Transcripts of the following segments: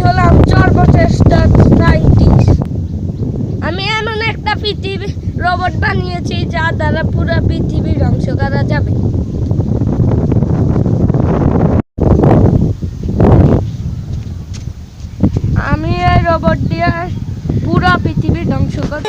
হলাম সর্বশ্রেষ্ঠ সায়েন্টিস্ট। আমি এমন একটা পৃথিবী রোবট বানিয়েছি যা দ্বারা পুরো পৃথিবী ধ্বংস করা যাবে। আমি এই রোবট দিয়ে পুরো পৃথিবী ধ্বংস করব।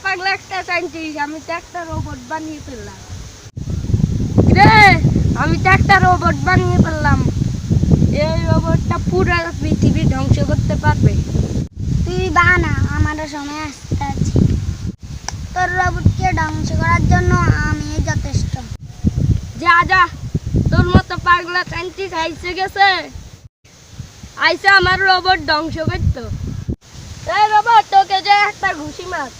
পাগলা একটা সায়েন্টিস্ট, আমি তো একটা রোবট বানিয়ে ফেললাম। আমি তো একটা রোবট বানিয়ে ফেললাম। এই রোবটটা পুরো পৃথিবী ধ্বংস করতে পারবে। তুই বানা, আমারও সময় আসতে আছে। তোর রোবটকে ধ্বংস করার জন্য আমি যথেষ্ট। যা যা, তোর মতো পাগলা সায়েন্টিস্ট আইসে গেছে, আইসে আমার রোবট ধ্বংস করতো। এই রোবট, তোকে যে একটা ঘুষি মার।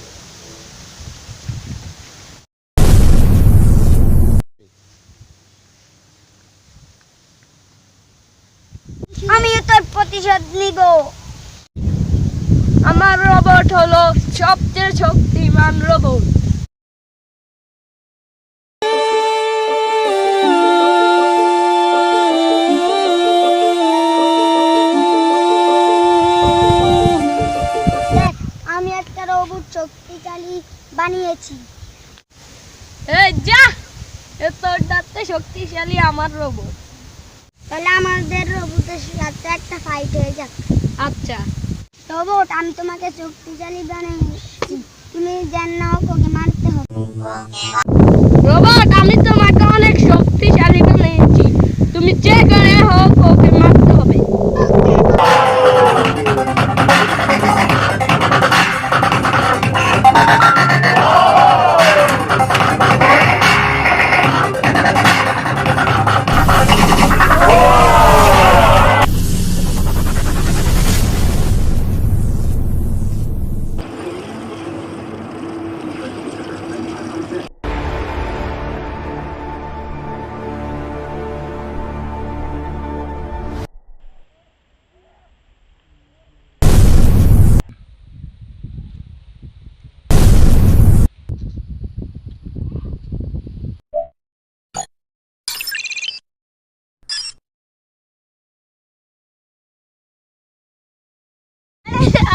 আমি তোর প্রতিশোধ নিব। আমার রোবট হলো সবচেয়ে শক্তিমান রোবট। দেখ, আমি একটা রোবট শক্তিশালী বানিয়েছি। এই যা, তোর দাঁতে শক্তিশালী আমার রোবট। তাহলে আমাদের রোবটের সাথে একটা ফাইট হয়ে যাক। আচ্ছা রোবট, আমি তোমাকে শক্তিশালী বানিয়েছি, তুমি যেন ওকে মারতে হবে। রোবট, আমি তোমাকে অনেক শক্তিশালী বানিয়েছি, তুমি যে করে হোক ওকে মারতে হবে।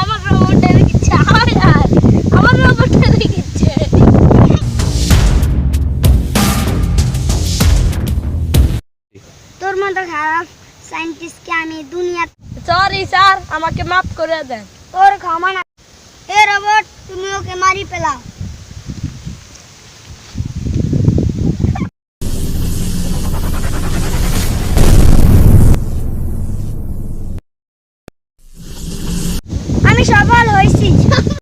আমার রোবটের কিচ্ছে, আমার রোবটের কিচ্ছে। তোর মতো খারাপ সায়েন্টিস্টকে আমি দুনিয়া। সরি স্যার, আমাকে মাফ করে দেন। তোর ক্ষমা না। এ রোবট, তুমি ওকে মারি ফেলাও।